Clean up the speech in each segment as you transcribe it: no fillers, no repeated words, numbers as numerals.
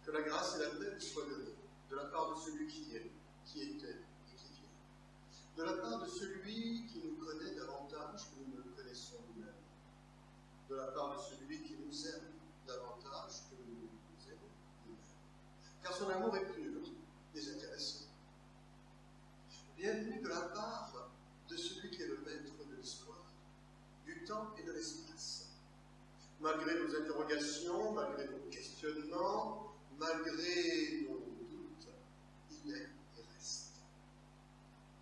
Que la grâce et la paix soient données de la part de celui qui est, qui était et qui vient, de la part de celui qui nous connaît davantage que nous ne le connaissons nous-mêmes, de la part de celui qui nous aime davantage que nous nous aimons nous-mêmes, car son amour est pur, désintéressé. Bienvenue de la part de celui qui est le maître de l'histoire, du temps et de l'espace. Malgré nos interrogations, malgré nos questionnements, malgré nos doutes, il est et reste.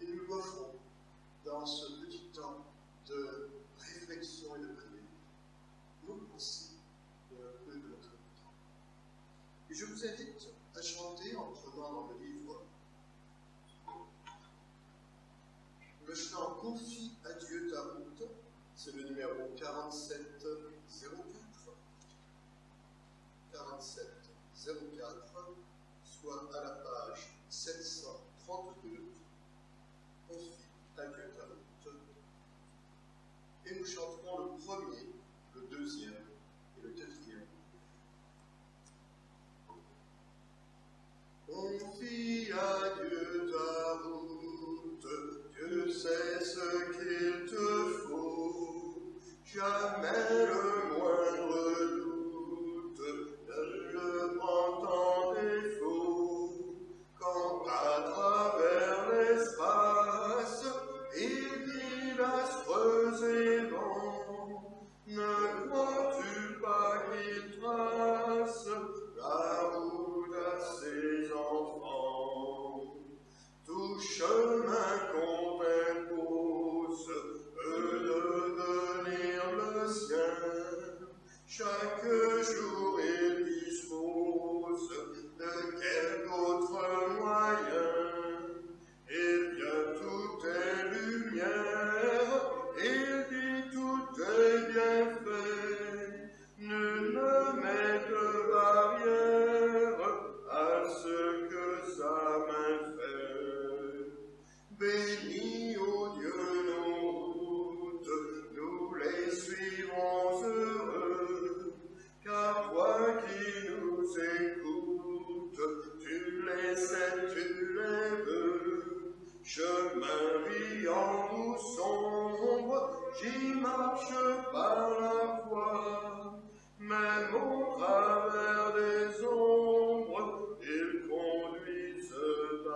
Et nous lui offrons, dans ce petit temps de réflexion et de prière, nos pensées et un peu de notre temps. Et je vous invite à chanter en prenant dans le livre le chant « Confie à Dieu ta route », c'est le numéro 4704. 4704, soit à la page 732, confie à Dieu ta route. Et nous chanterons le premier, le deuxième et le quatrième. Confie à Dieu ta route, Dieu sait ce qu'il te faut, jamais le moindre doute ne le prend en défaut. Quand à travers l'espace il dit l'aspres évents, ne crois-tu pas qu'il trace la route à ses enfants? Tout chemin qu'on impose peut devenir le sien. Chaque jour il dispose de quelque autre moyen. Il vient tout est lumière, il dit tout est bien fait. Nul ne met de barrière à ce que sa main fait. Bénis, ô Dieu, nos routes, nous les suivrons heureux, car toi qui nous écoutes, tu les sais, tu les veux. Chemin brillant ou sombre, j'y marche par la foi, même au travers des ombres, ils conduisent à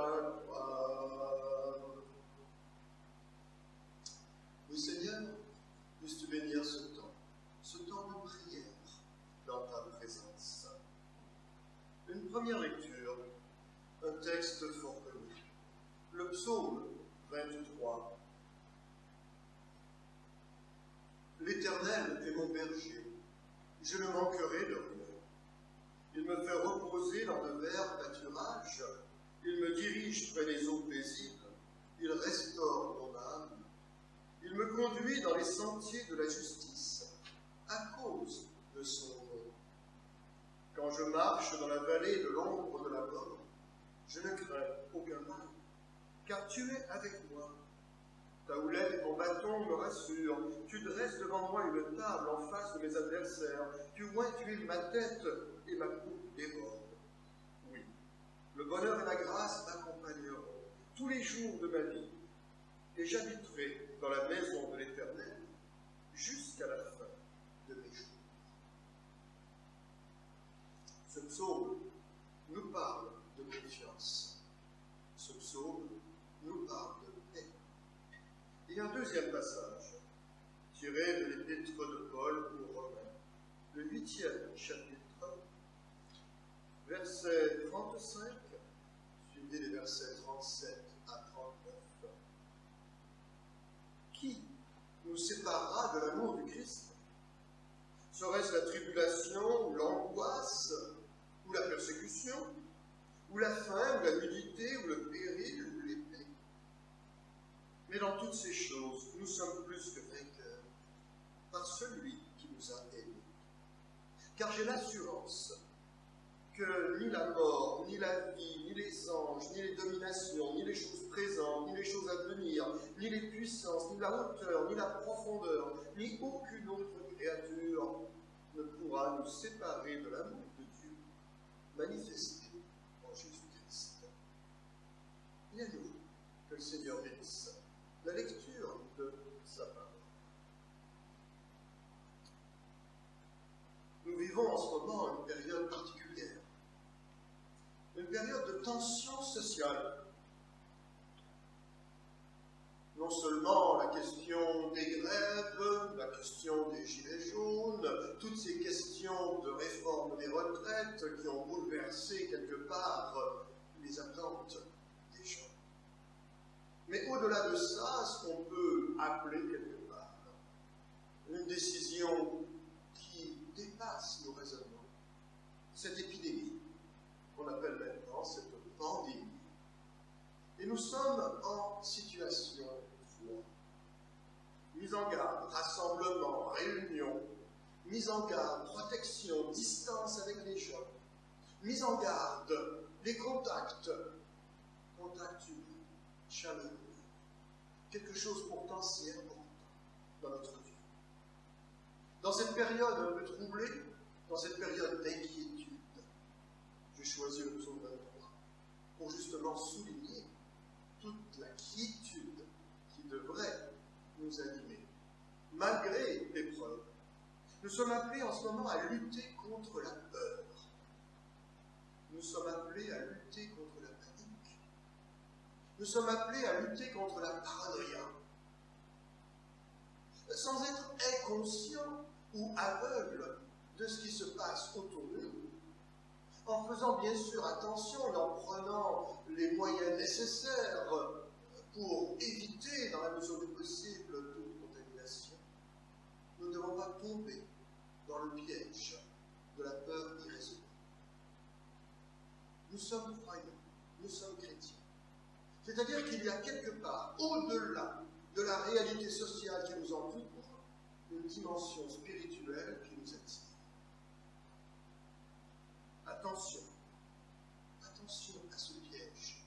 toi. Oui, Seigneur, puisses-tu bénir ce temps de prière dans ta présence. Une première lecture, un texte fort connu, le psaume 23. L'Éternel est mon berger, je ne manquerai de rien. Il me fait reposer dans de verts pâturages, il me dirige près des eaux paisibles, il restaure mon âme. Il me conduit dans les sentiers de la justice, à cause de son nom. Quand je marche dans la vallée de l'ombre de la mort, je ne crains aucun mal, car tu es avec moi. Ta houlette et ton bâton me rassurent. Tu dresses devant moi une table en face de mes adversaires. Tu oins d'huile ma tête et ma coupe déborde. Oui, le bonheur et la grâce m'accompagneront tous les jours de ma vie, et j'habiterai dans la maison de l'Éternel jusqu'à la fin de mes jours. Ce psaume nous parle de confiance. Ce psaume nous parle de paix. Et un deuxième passage, tiré de l'épître de Paul aux Romains, le 8e chapitre, verset 35, suivi des versets 37 à 39. Qui nous séparera de l'amour du Christ? Serait-ce la tribulation, ou l'angoisse, ou la persécution, ou la faim, ou la nudité, ou le péril, ou l'épée? Mais dans toutes ces choses, nous sommes plus que vainqueurs par celui qui nous a aimés. car j'ai l'assurance que ni la mort, ni la vie, ni les anges, ni les dominations, ni les choses présentes, ni les choses à venir, ni les puissances, ni la hauteur, ni la profondeur, ni aucune autre créature ne pourra nous séparer de l'amour de Dieu manifesté en Jésus-Christ. Il est à nous que le Seigneur bénisse la lecture de sa parole. Nous vivons en ce moment une période particulière, une période de tension sociale. Non seulement la question des grèves, la question des gilets jaunes, toutes ces questions de réforme des retraites qui ont bouleversé quelque part les attentes des gens. Mais au-delà de ça, ce qu'on peut appeler quelque part une décision qui dépasse nos raisonnements, cette épidémie qu'on appelle maintenant cette pandémie. Et nous sommes en situation de foi. Mise en garde, rassemblement, réunion, mise en garde, protection, distance avec les gens, mise en garde, les contacts humains, chaleureux. Quelque chose pourtant si important dans notre vie. Dans cette période un peu troublée, dans cette période d'inquiétude, j'ai choisi le psaume 23 pour justement souligner toute la quiétude qui devrait nous animer. Malgré l'épreuve, nous sommes appelés en ce moment à lutter contre la peur. Nous sommes appelés à lutter contre la panique. Nous sommes appelés à lutter contre la paranoïa. Sans être inconscients ou aveugles de ce qui se passe autour de nous, en faisant bien sûr attention, en prenant les moyens nécessaires pour éviter, dans la mesure du possible, toute contamination, nous ne devons pas tomber dans le piège de la peur irraisonnable. Nous sommes croyants, nous sommes chrétiens. C'est-à-dire qu'il y a quelque part, au-delà de la réalité sociale qui nous entoure, une dimension spirituelle qui nous attire. Attention, attention à ce piège,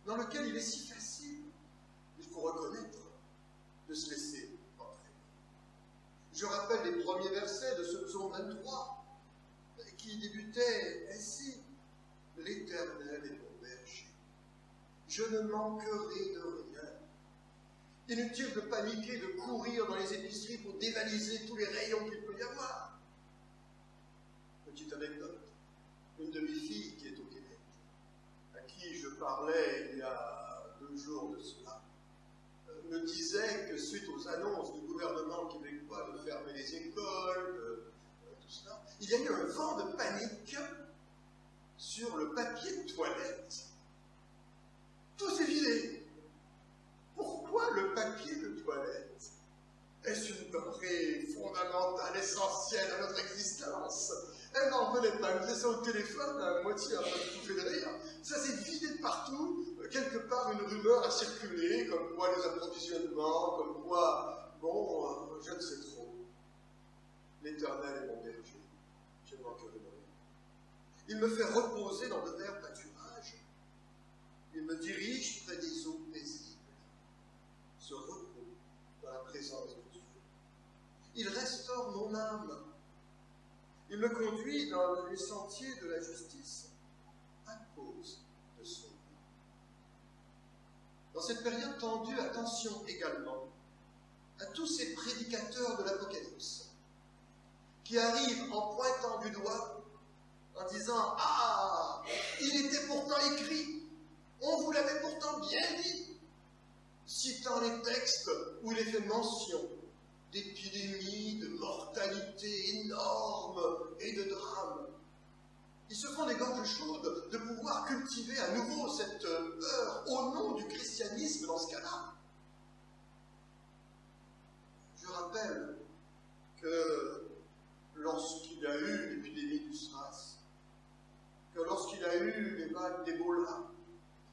dans lequel il est si facile, il faut reconnaître, de se laisser entraîner. Je rappelle les premiers versets de ce psaume 23, qui débutait ainsi: L'Éternel est mon berger, je ne manquerai de rien. Inutile de paniquer, de courir dans les épiceries pour dévaliser tous les rayons qu'il peut y avoir. Petite anecdote. Une de mes filles qui est au Québec, à qui je parlais il y a 2 jours de cela, me disait que suite aux annonces du gouvernement québécois de fermer les écoles, tout cela, il y a eu un vent de panique sur le papier de toilette. Tout s'est vidé. Pourquoi le papier de toilette? Est-ce une denrée fondamentale, essentielle à notre existence? Elle n'en venait pas, elle faisait ça au téléphone, à moitié à tout de rire. Ça s'est vidé de partout. Quelque part, une rumeur a circulé, comme quoi les approvisionnements, comme quoi, bon, je ne sais trop. L'Éternel est mon berger, je ne manquerai de rien. Il me fait reposer dans de verts pâturages. Il me dirige près des eaux paisibles. Ce repos dans la présence de Dieu. Il restaure mon âme. Il me conduit dans les sentiers de la justice à cause de son nom. Dans cette période tendue, attention également à tous ces prédicateurs de l'Apocalypse qui arrivent en pointant du doigt, en disant « Ah, il était pourtant écrit, on vous l'avait pourtant bien dit », citant les textes où il est fait mention d'épidémies, de mortalité énorme et de drames. Ils se font des gorges chaudes de pouvoir cultiver à nouveau cette peur au nom du christianisme dans ce cas-là. Je rappelle que lorsqu'il y a eu l'épidémie du SRAS, que lorsqu'il y a eu les vagues d'Ebola,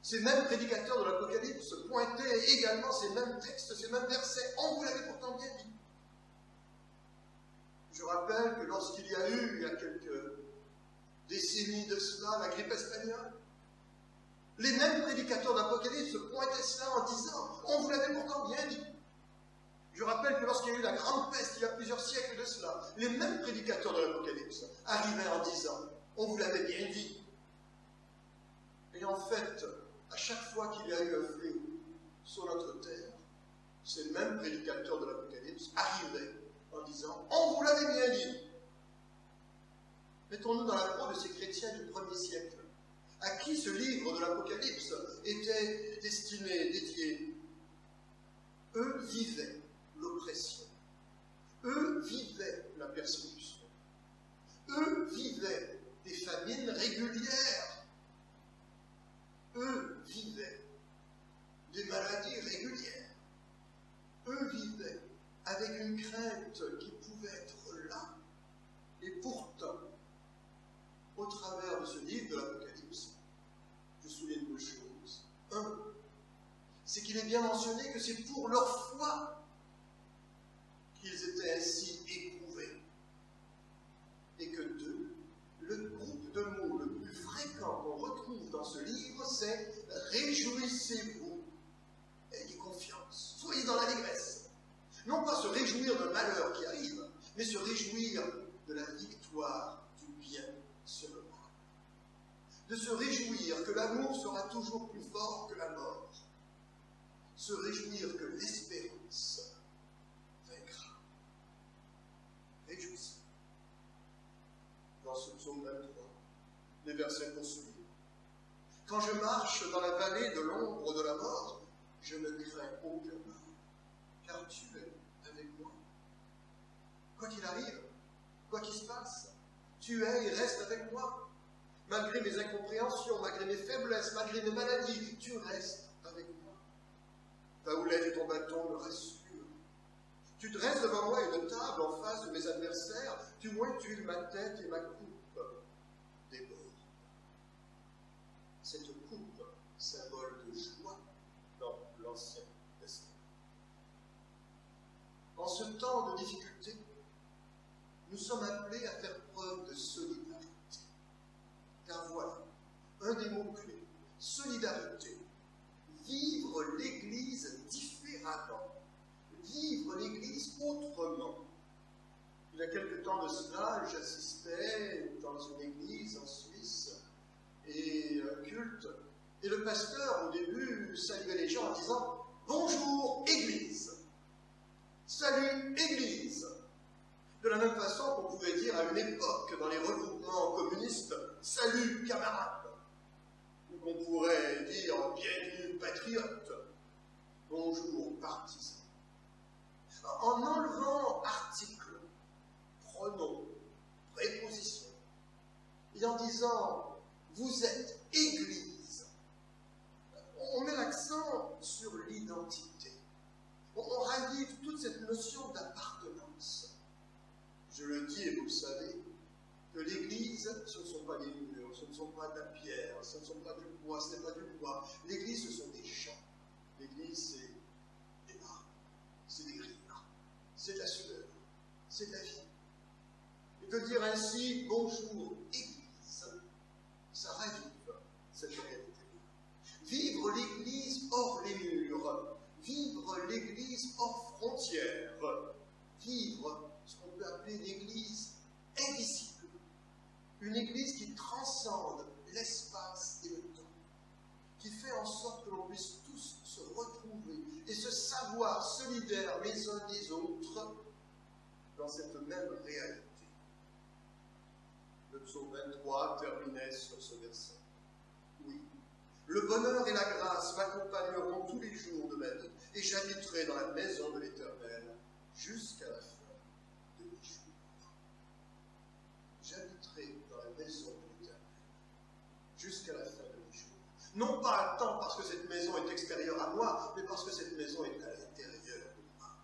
ces mêmes prédicateurs de l'Apocalypse pointaient également ces mêmes textes, ces mêmes versets. On vous l'avait pourtant bien dit. Je rappelle que lorsqu'il y a eu, il y a quelques décennies de cela, la grippe espagnole, les mêmes prédicateurs d'Apocalypse pointaient cela en disant « On vous l'avait pourtant bien dit ». Je rappelle que lorsqu'il y a eu la grande peste, il y a plusieurs siècles de cela, les mêmes prédicateurs de l'Apocalypse arrivaient en disant « On vous l'avait bien dit ». Et en fait, à chaque fois qu'il y a eu un fléau sur notre terre, ces mêmes prédicateurs de l'Apocalypse arrivaient en disant « On vous l'avait bien dit ». Mettons-nous dans la peau de ces chrétiens du 1er siècle, à qui ce livre de l'Apocalypse était destiné, dédié. Eux vivaient l'oppression. Eux vivaient la persécution. Eux vivaient des famines régulières. Eux vivaient des maladies régulières. Eux vivaient avec une crainte qui pouvait être là. Et pourtant, au travers de ce livre de l'Apocalypse, je souligne deux choses. Un, c'est qu'il est bien mentionné que c'est pour leur foi qu'ils étaient ainsi éprouvés. Et que deux, le groupe de mots le plus fréquent qu'on retrouve dans ce livre, c'est « Réjouissez-vous, ayez confiance, soyez dans l'allégresse ». Non pas se réjouir d'un malheur qui arrive, mais se réjouir de la victoire du bien sur le mal. De se réjouir que l'amour sera toujours plus fort que la mort. Se réjouir que l'espérance vaincra. Réjouissez. Dans ce psaume 23, les versets qu'on suit. Quand je marche dans la vallée de l'ombre de la mort, je ne crains aucun mal, car tu es avec moi. Quoi qu'il arrive, quoi qu'il se passe, tu es et restes avec moi. Malgré mes incompréhensions, malgré mes faiblesses, malgré mes maladies, tu restes avec moi. Ta houlette et ton bâton me rassurent. Tu dresses devant moi une table en face de mes adversaires, tu moitules ma tête et ma coupe déborde. Cette coupe, symbole de joie dans l'Ancien Testament. En ce temps de difficulté, nous sommes appelés à faire preuve de solidarité. Car voilà, un des mots-clés, solidarité. Vivre l'Église différemment. Vivre l'Église autrement. Il y a quelque temps de cela, j'assistais dans une église en Suisse, et un culte, et le pasteur, au début, saluait les gens en disant « Bonjour, Église !»« Salut, Église !» De la même façon qu'on pouvait dire à une époque, dans les regroupements communistes, « Salut, camarades !» ou qu'on pourrait dire « Bienvenue, patriotes !»« Bonjour, partisans !» En enlevant article, pronom, préposition, et en disant « Vous êtes Église », on met l'accent sur l'identité. On ravive toute cette notion d'appartenance. Je le dis et vous le savez, que l'Église, ce ne sont pas des murs, ce ne sont pas de la pierre, ce ne sont pas du bois, ce n'est pas du bois. L'Église, ce sont des champs. L'Église, c'est des arbres, c'est des rires, c'est de la sueur, c'est de la vie. Et de dire ainsi, bonjour, Église, ça ravive cette réalité. Vivre l'Église hors les murs, vivre l'Église hors frontières, vivre ce qu'on peut appeler l'Église invisible. Une Église qui transcende l'espace et le temps, qui fait en sorte que l'on puisse tous se retrouver et se savoir solidaires les uns des autres dans cette même réalité. Le psaume 23 terminait sur ce verset. Oui, le bonheur et la grâce m'accompagneront tous les jours de ma vie, et j'habiterai dans la maison de l'Éternel jusqu'à la fin de mes jours. J'habiterai dans la maison de l'Éternel jusqu'à la fin de mes jours. Non pas tant parce que cette maison est extérieure à moi, mais parce que cette maison est à l'intérieur de moi.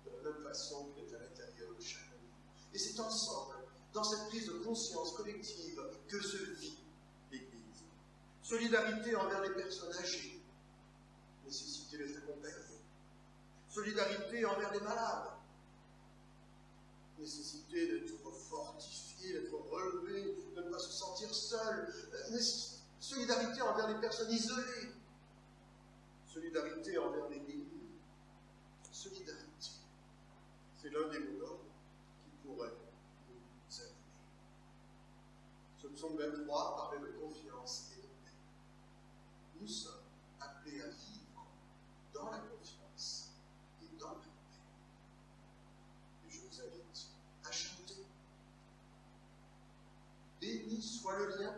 De la même façon qu'elle est à l'intérieur de chacun de nous. Et c'est ensemble, dans cette prise de conscience collective, que se vit l'Église. Solidarité envers les personnes âgées, nécessité de les accompagner. Solidarité envers les malades, nécessité d'être fortifié, d'être relevé, de ne pas se sentir seul, solidarité envers les personnes isolées, solidarité envers les démunis, solidarité. C'est l'un des mots d'ordre qui pourrait nous aider. Ce psaume 23 parlait de confiance et de paix. Nous sommes appelés à vivre dans la confiance et dans la paix. Et je vous invite à chanter. Béni soit le lien.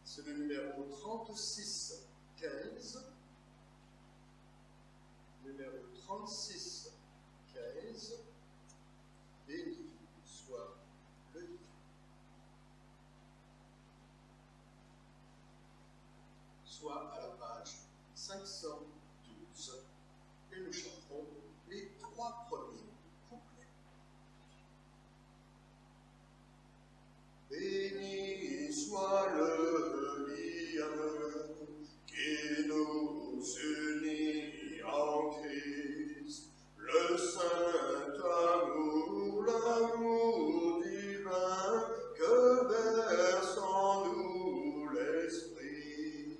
C'est le numéro 36 15. Numéro 36 15. Béni soit le lien. Soit à la page 512. Et nous chanterons les 3 premiers couplets. Béni soit le lien qui nous unit en Christ, le saint amour, l'amour divin que verse en nous l'Esprit.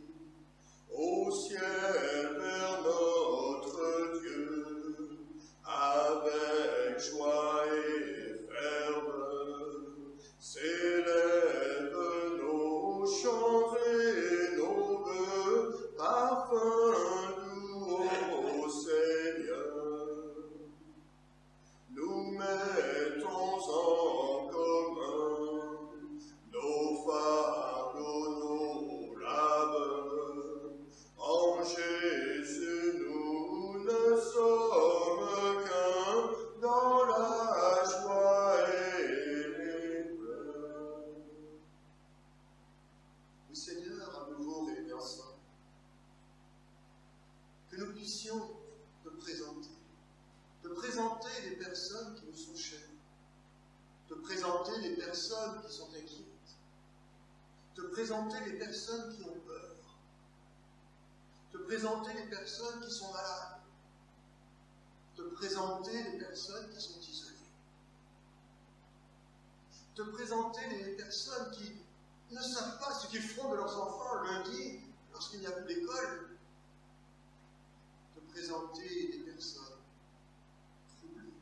Au ciel vers notre Dieu, avec joie et ferveur, s'élèvent nos chants et nos vœux, parfum doux au Seigneur. Nous mettons en commun nos fardeaux, nos labeurs. En Jésus, nous ne sommes qu'un dans la joie et les pleurs. Le Seigneur, à nouveau réunis ensemble, que nous puissions te présenter les personnes qui nous sont chères, te présenter les personnes qui sont inquiètes, te présenter les personnes qui ont peur, te présenter les personnes qui sont malades, te présenter les personnes qui sont isolées, te présenter les personnes qui ne savent pas ce qu'ils feront de leurs enfants lundi lorsqu'il n'y a plus d'école, te présenter des personnes troublées.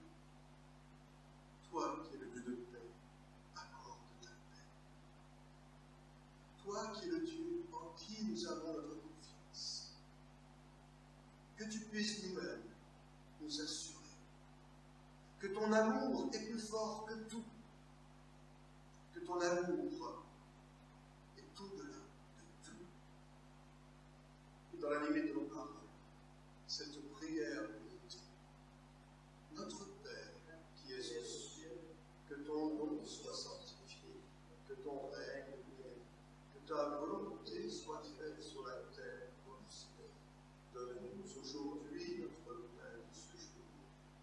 Toi qui es le Dieu de paix, accorde ta paix. Toi qui es le Dieu en qui nous avons notre confiance. Que tu puisses nous-mêmes nous assurer que ton amour est plus fort que tout, que ton amour est au-delà de tout. Et dans la limite de nos paroles, cette prière unité. Notre Père qui es aux cieux, que ton nom soit sanctifié, que ton règne vienne, que ta volonté soit faite sur la terre comme au ciel. Donne-nous aujourd'hui notre pain de ce jour.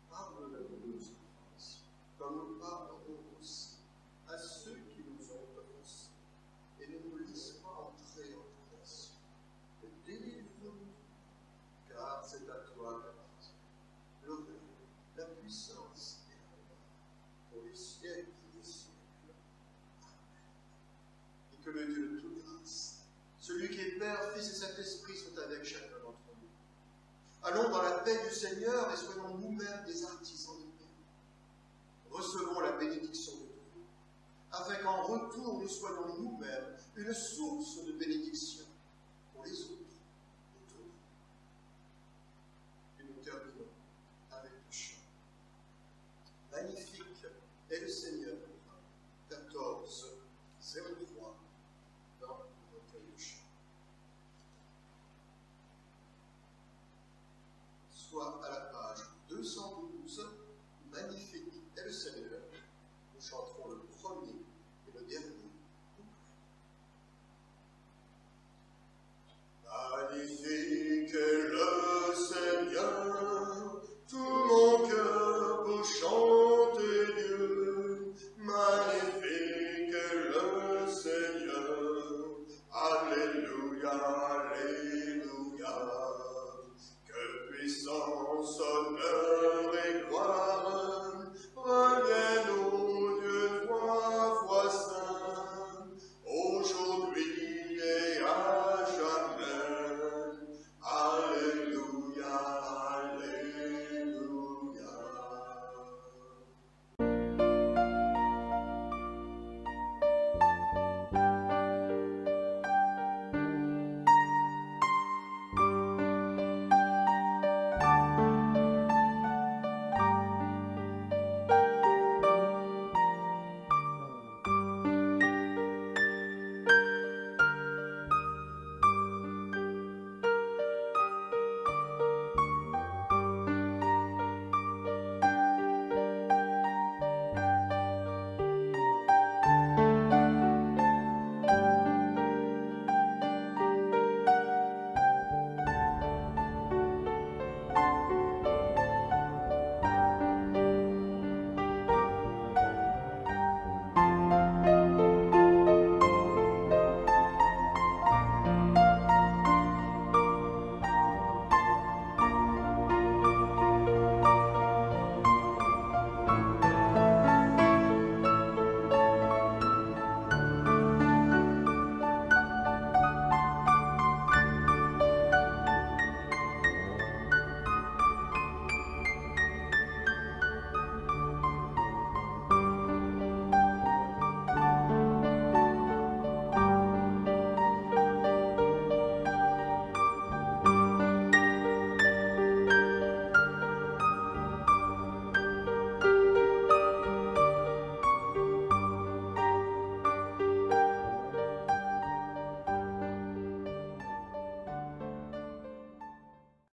Pardonne-nous nos offenses, comme nous pardonnons aussi à ceux qui nous ont offensés. Et ne nous laisse pas entrer en tentation, mais délivre-nous, car c'est à toi qu'appartient le règne, la puissance et l'honneur pour les siècles des siècles. Amen. Et que le Dieu de toute grâce, celui qui est Père, Fils et Saint-Esprit, soit avec chacun d'entre nous. Allons dans la paix du Seigneur et soyons nous-mêmes des artisans de paix. Recevons la bénédiction de Dieu, afin qu'en retour nous soyons nous-mêmes une source de bénédiction pour les autres.